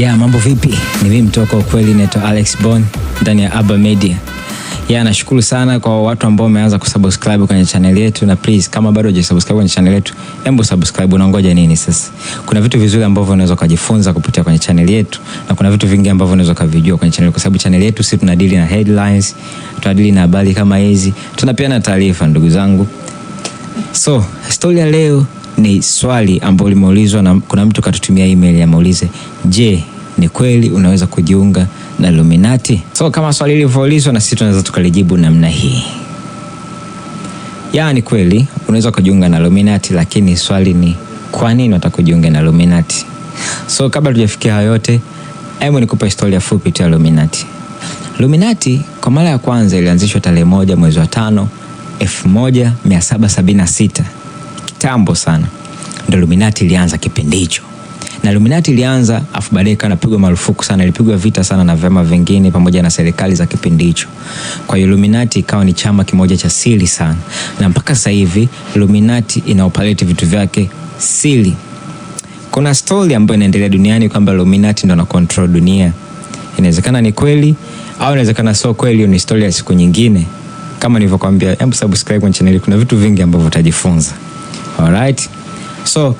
Mambo vipi? Ni mimi mtoko kweli, naitwa Alex Bon ndani ya Aba Media. Nashukuru sana kwa watu ambao wameanza kusubscribe kwenye channel yetu, na please kama bado hujasubscribe kwenye channel yetu, hebu subscribe. Unangoja nini sasa? Kuna vitu vizuri ambavyo unaweza kujifunza kupitia kwenye channel yetu, na kuna vitu vingi ambavyo unaweza kuvijua kwenye channel, kwa sababu channel yetu sisi tunadili na headlines, tunadili na habari kama hizi, tunapeana taarifa ndugu zangu. So, story ya leo ni swali ambalo limeulizwa na kuna mtu katutumia email ameulize, je, ni kweli unaweza kujiunga na Illuminati? So kama swali lilivyoulizwa, na sisi tunaweza tukalijibu namna hii. Ni kweli unaweza kujiunga na Illuminati, lakini swali ni kwa nini unataka kujiunga na Illuminati? So kabla tujafikia hayo yote, hebu nikupe historia fupi tu ya Illuminati. Illuminati kwa mara ya kwanza ilianzishwa tarehe 1 mwezi wa 5 1776. Kitambo sana ndio Illuminati ilianza kipindi hicho. Na Illuminati ilianza afu baadaye kanapigwa marufuku sana, ilipigwa vita sana na vyama vingine pamoja na serikali za kipindi hicho. Kwa hiyo Illuminati ikawa ni chama kimoja cha siri sana. Na mpaka sasa hivi Illuminati inaoperate vitu vyake siri. Kuna story ambayo inaendelea duniani kwamba Illuminati ndio na control dunia. Inawezekana ni kweli au inawezekana sio kweli, ni story ya siku nyingine. Kama nilivyokuambia, hebu subscribe kwenye channel, kuna vitu vingi ambavyo utajifunza. Alright? So,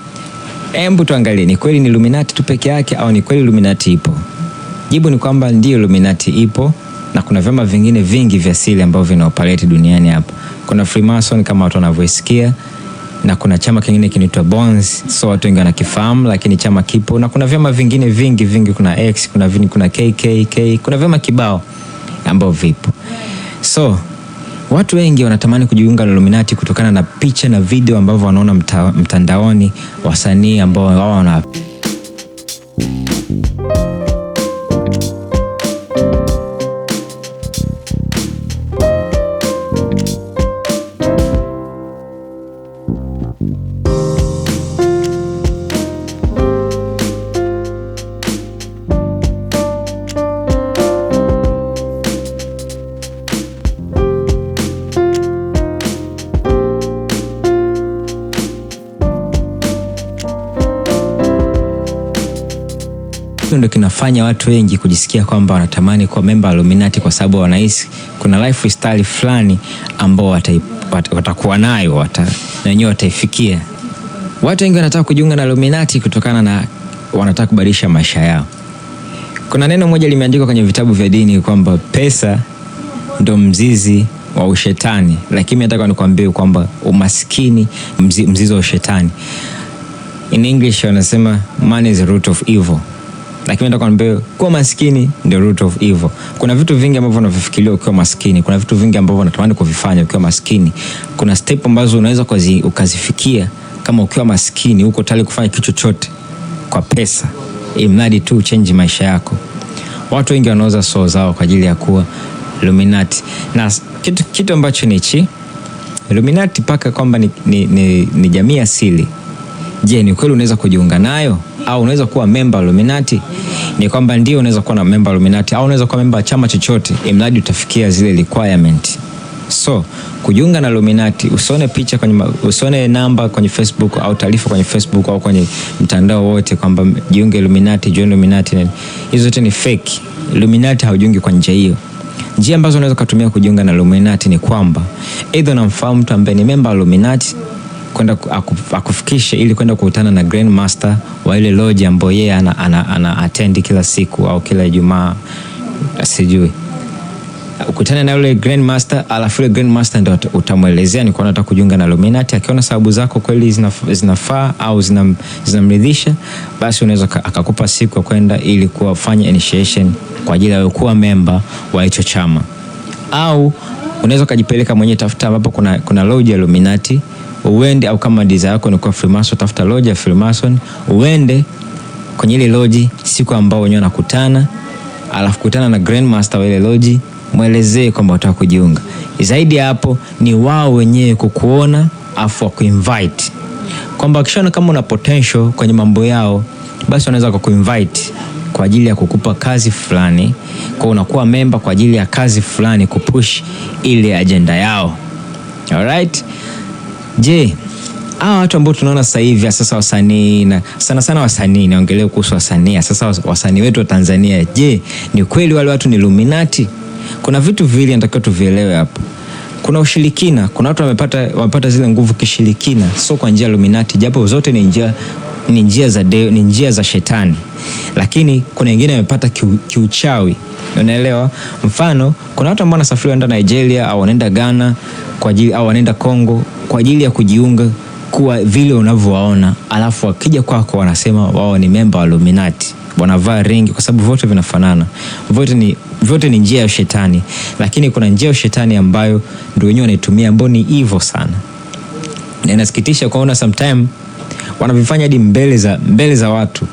hebu tuangalie ni kweli ni Illuminati tu peke yake au ni kweli Illuminati ipo? Jibu ni kwamba ndio Illuminati ipo, na kuna vyama vingine vingi vya siri ambavyo vinaoperate duniani hapa. Kuna Freemason kama watu wanavyosikia, na kuna chama kingine kinaitwa Bonds, so watu wengi wanakifahamu, lakini chama kipo, na kuna vyama vingine vingi, kuna X, kuna KKK, kuna vyama kibao ambavyo vipo. So watu wengi wanatamani kujiunga na Illuminati kutokana na picha na video ambavyo wanaona mtandaoni, wasanii ambao wao wana ndio kinafanya watu wengi kujisikia kwamba wanatamani kuwa member wa Illuminati, kwa sababu wanahisi kuna lifestyle fulani ambao watakuwa nayo, na wenyewe wataifikia. Watu wengi wanataka kujiunga na Illuminati kutokana na wanataka kubadilisha maisha yao. Kuna neno moja limeandikwa kwenye vitabu vya dini kwamba pesa ndio mzizi wa ushetani, lakini nataka nikwambie kwamba umaskini mzizi wa ushetani. In English wanasema money is the root of evil. Lakini nataka nikwambie kuwa maskini ndio root of evil. Kuna vitu vingi ambavyo unavifikiria ukiwa maskini, kuna vitu vingi ambavyo unatamani kuvifanya ukiwa maskini. Kuna step ambazo unaweza ukazifikia kama ukiwa maskini, uko tayari kufanya kitu chochote kwa pesa, imradi tu change maisha yako. Watu wengi wanauza soul zao kwa ajili ya kuwa Illuminati. Na kitu ambacho ni Illuminati paka kwamba ni jamii asili. Je, ni kweli unaweza kujiunga nayo au unaweza kuwa member Illuminati? Ni kwamba ndio unaweza kuwa na member Illuminati au unaweza kuwa member chama chochote, imradi utafikia zile requirement. So, kujiunga na Illuminati, usione picha usione namba kwenye Facebook au taarifa kwenye Facebook au kwenye mtandao wote kwamba jiunge Illuminati, join Illuminati. Hizo zote ni fake. Illuminati haujiungi kwa njia hiyo. Njia ambazo unaweza kutumia kujiunga na Illuminati ni kwamba either unamfahamu mtu ambaye ni member Illuminati, kwenda akufikishe ili kwenda kukutana na Grand Master wa ile lodge ambayo yeye ana attend kila siku au kila Ijumaa, sijui. Ukutane na yule Grand Master, alafu ile Grand Master ndio utamuelezea ni kwa nini unataka kujiunga na Illuminati. Akiona sababu zako kweli zinafaa au zinamridhisha, basi unaweza akakupa siku ya kwenda ili kufanya initiation kwa ajili ya kuwa member wa hicho chama. Au unaweza kujipeleka mwenyewe, tafuta ambapo kuna lodge ya Illuminati, uende, au kama desire yako ni kwa Freemason, tafuta lodge ya Freemason, uende kwenye ile lodge siku ambao wenyewe nakutana, alafu kutana na Grand Master wa ile lodge, muelezee kwamba unataka kujiunga. Zaidi hapo ni wao wenyewe kukuona afu kuinvite. Kwamba akishaona kama una potential kwenye mambo yao, basi wanaweza kukuinvite kwa ajili ya kukupa kazi fulani, kwa unakuwa member kwa ajili ya kazi fulani, kupush ile agenda yao. Alright? Je, watu ambao tunaona sasa hivi sasa wasanii na sana wasanii, naongelea kuhusu wasanii sasa, wasanii wetu wa Tanzania, je, ni kweli wale watu ni Illuminati? Kuna vitu viwili nataka tuvielewe hapa. Kuna ushirikina, kuna watu wamepata zile nguvu kishirikina, sio kwa njia ya Illuminati, japo zote ni njia za shetani. Lakini kuna wengine wamepata kiuchawi. Unaelewa? Mfano, kuna watu ambao wanasafiri wanaenda Nigeria au wanaenda Ghana au wanaenda Kongo kwa ajili ya kujiunga kuwa vile unavyowaona, alafu wakija kwako wanasema wao ni member wa Illuminati. Wanavaa ringi kwa sababu vote vinafanana. Vote ni njia ya shetani, lakini kuna njia ya shetani ambayo ndio wenyewe wanaitumia, ambayo ni evil sana. Na inasikitisha kuona sometime wanavifanya hadi mbele za watu.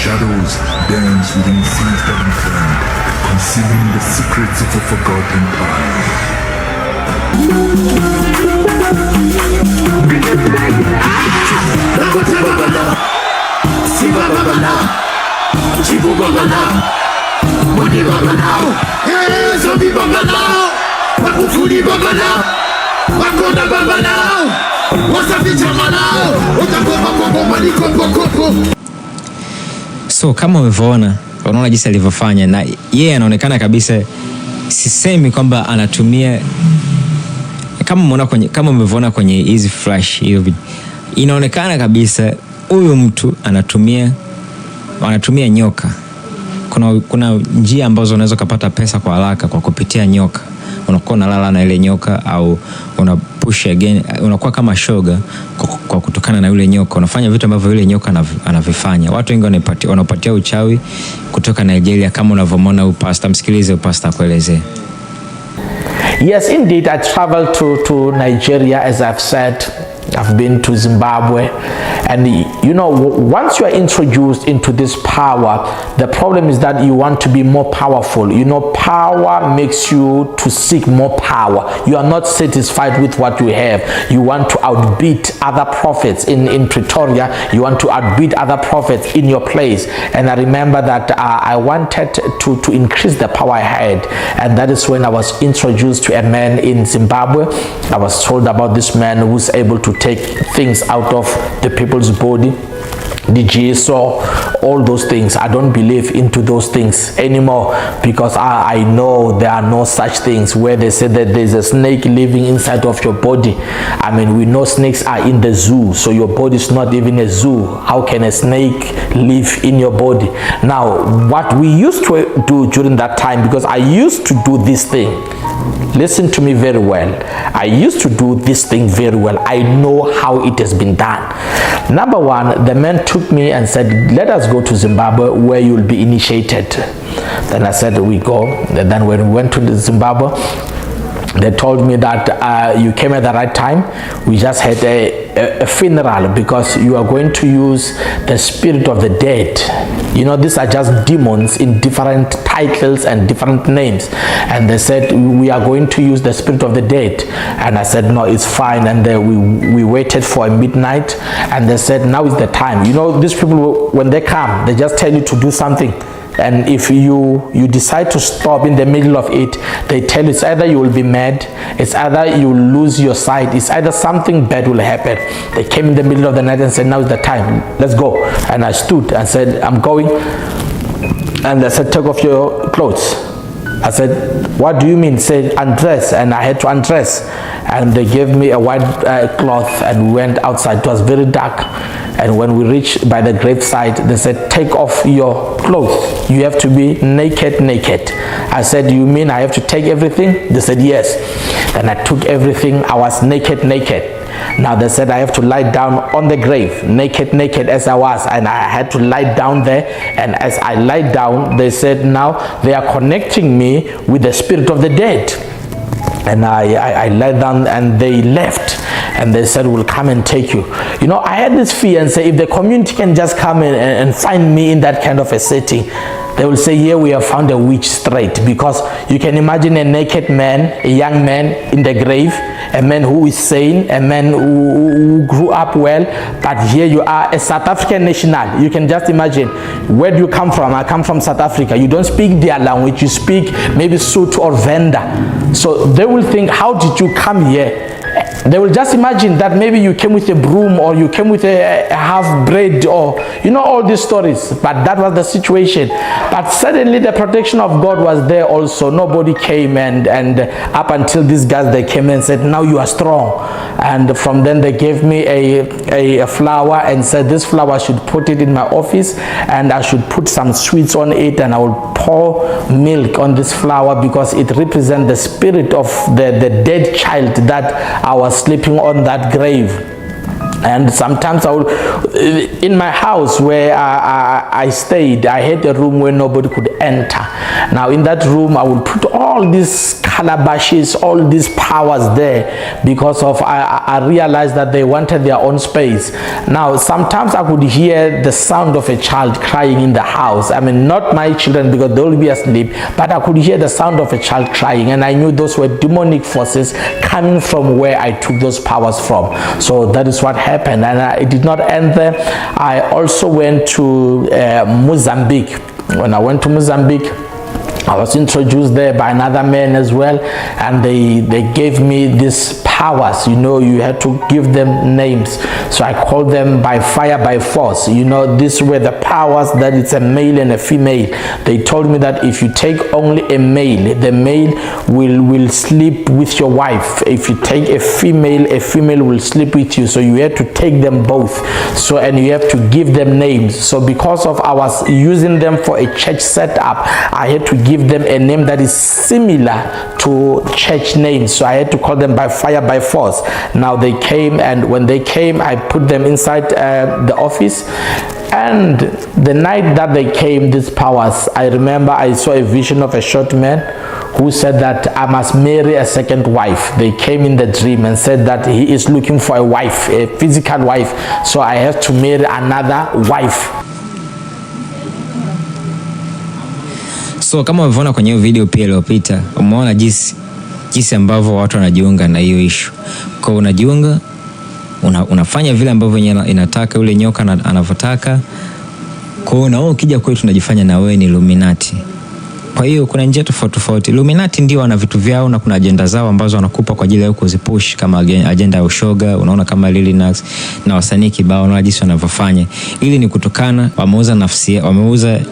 Shadows dance within seas that unfold, concealing the secrets of a forgotten past. So kama umeona jinsi alivyofanya, na yeye anaonekana kabisa, sisemi kwamba anatumia, kama umeona kwenye hizi flash hiyo, inaonekana kabisa huyu mtu anatumia nyoka. Kuna njia ambazo unaweza kupata pesa kwa haraka kwa kupitia nyoka. Unakuwa unalala na ile nyoka au unapush again, unakuwa kama shoga kwa kutokana na yule nyoka. Unafanya vitu ambavyo yule nyoka anavifanya. Watu wengi wanapatia uchawi kutoka Nigeria, kama unavyoona huyu pastor. Msikilize pastor kuelezea. Yes, indeed, I traveled to Nigeria, as I've said. I've been to Zimbabwe, and you know, once you are introduced into this power, the problem is that you want to be more powerful. You know, power makes you to seek more power. You are not satisfied with what you have. You want to outbeat other prophets in Pretoria. You want to outbeat other prophets in your place. And I remember that I wanted to increase the power I had, and that is when I was introduced to a man in Zimbabwe. I was told about this man who's able to take things out of the people's body, the JSO, all those things. I don't believe into those things anymore, because I know there are no such things where they say that there's a snake living inside of your body. I mean, we know snakes are in the zoo, so your body is not even a zoo. How can a snake live in your body? Now, what we used to do during that time, because I used to do this thing, listen to me very well, I used to do this thing very well. I know how it has been done. Number one, the man took me and said, let us go to Zimbabwe where you will be initiated. Then I said, we go. And then when we went to the Zimbabwe, they told me that you came at the right time. We just had a funeral, because you are going to use the spirit of the dead. You know, these are just demons in different titles and different names. And they said, we are going to use the spirit of the dead. And I said, no, it's fine. And we waited for a midnight, and they said, now is the time. You know, these people, when they come, they just tell you to do something. And if you decide to stop in the middle of it, they tell you it's either you will be mad, it's either you will lose your sight, it's either something bad will happen. They came in the middle of the night and said, now is the time, let's go. And I stood and said, I'm going. And they said, take off your clothes. I said, what do you mean? Say, undress. And I had to undress. And they gave me a white cloth, and we went outside. It was very dark. And when we reached by the graveside, they said, take off your clothes. You have to be naked. I said, you mean I have to take everything? They said, yes. Then I took everything. I was naked. Now they said I have to lie down on the grave, naked as I was, and I had to lie down there. And as I lied down, they said now they are connecting me with the spirit of the dead. And I lied down, and they left, and they said, we'll come and take you. You know, I had this fear and say, if the community can just come in and find me in that kind of a setting, They will say, here we have found a witch straight, because you can imagine a naked man, a young man in the grave, a man who is sane, a man who grew up well, but here you are, a South African national. You can just imagine, where do you come from? I come from South Africa. You don't speak their language, you speak maybe Sotho or Venda. So they will think, how did you come here? They will just imagine that maybe you came with a broom, or you came with a half bread, or all these stories. But that was the situation. But suddenly the protection of God was there also. Nobody came, and up until these guys, they came and said, now you are strong. And from then they gave me a flower and said, this flower I should put it in my office, and I should put some sweets on it, and I will pour milk on this flower, because it represents the spirit of the dead child that I was sleeping on that grave. And sometimes I would, in my house where I stayed, I had a room where nobody could enter. Now in that room, I would put all these calabashes, all these powers there, because of I realized that they wanted their own space. Now sometimes I could hear the sound of a child crying in the house. I mean, not my children, because they will be asleep, but I could hear the sound of a child crying, and I knew those were demonic forces coming from where I took those powers from. So that is what happened. And it did not end there. I also went to Mozambique. When I went to Mozambique, I was introduced there by another man as well, and they gave me these powers. You had to give them names, so I called them by fire, by force. These were the powers, that it's a male and a female. They told me that if you take only a male, the male will sleep with your wife. If you take a female will sleep with you. So you have to take them both. So, and you have to give them names. So because of I was using them for a church setup, I had to give them a name that is similar to church names. So I had to call them by fire, by force. Now they came, and when they came, I put them inside the office. And the night that they came, these powers, I remember I saw a vision of a short man who said that I must marry a second wife. They came in the dream and said that he is looking for a wife, a physical wife. So I have to marry another wife. So kama umevona kwenye video pia iliyopita, umeona jinsi ambavyo watu wanajiunga na hiyo issue. Kwa unajiunga, unafanya vile ambavyo inataka yule nyoka anavyotaka. Kwa na wewe ukija kwetu tunajifanya na wewe ni Illuminati. Kwa hiyo kuna njia tofauti. Illuminati ndio wana vitu vyao na kuna agenda zao ambazo wanakupa kwa ajili ya kuzipush, kama agenda ya ushoga. Unaona kama Lily Nax na wasanii kibao, unaona jinsi wanavyofanya. Ili ni kutokana wameuza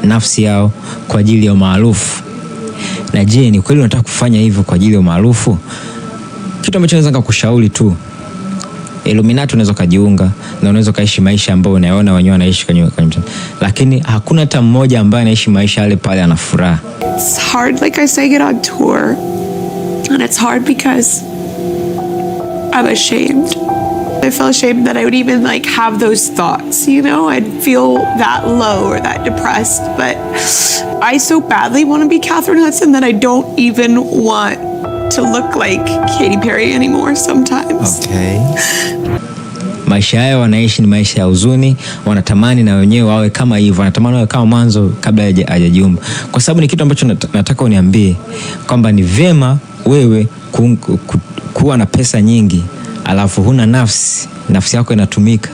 nafsi yao kwa ajili ya umaarufu. Na je, ni kweli unataka kufanya hivyo kwa ajili ya umaarufu? Kitu ambacho naweza kukushauri tu, Illuminati unaweza kujiunga na unaweza kaishi maisha ambayo unaona wenyewe wanaishi kwenye mtandao, lakini hakuna hata mmoja ambaye anaishi maisha yale pale ana furaha. It's hard, like I say, get on tour, and it's hard because I'm ashamed. I feel ashamed that I would even have those thoughts, I'd feel that low or that depressed, but I so badly want to be Catherine Hudson that I don't even want to look like Katy Perry anymore sometimes. Okay. Maisha yao wanaishi ni maisha ya huzuni, wanatamani na wenyewe wawe kama hivyo, wanatamani wawe kama mwanzo kabla hajajiumba. Kwa sababu ni kitu ambacho nataka uniambie kwamba ni vyema wewe kuwa na pesa nyingi alafu huna nafsi yako inatumika,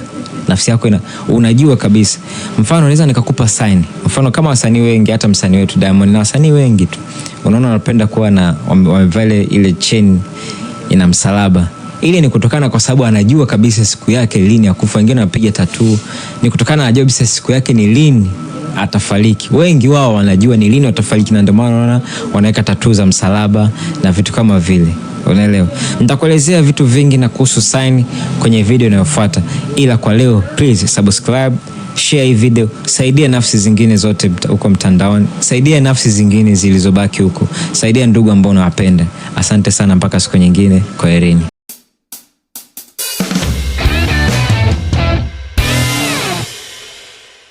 nafsi yako unajua kabisa. Mfano naweza nikakupa sign. Mfano kama wasanii wengi, hata msanii wetu Diamond na wasanii wengi tu, unaona wanapenda kuwa na wamevale ile chain ina msalaba. Ile ni kutokana kwa sababu anajua kabisa siku yake lini ya kufa. Wengine wanapiga tattoo ni kutokana anajua kabisa siku yake ni lini atafariki. Wengi wao wanajua ni lini watafariki, na ndio maana wanaweka tattoo za msalaba na vitu kama vile. Unaelewa? Nitakuelezea vitu vingi na kuhusu sign kwenye video inayofuata. Ila kwa leo, please subscribe, share hii video, saidia nafsi zingine zote huko mtandaoni, saidia nafsi zingine zilizobaki huko, saidia ndugu ambao unawapenda. Asante sana, mpaka siku nyingine. Kwaherini.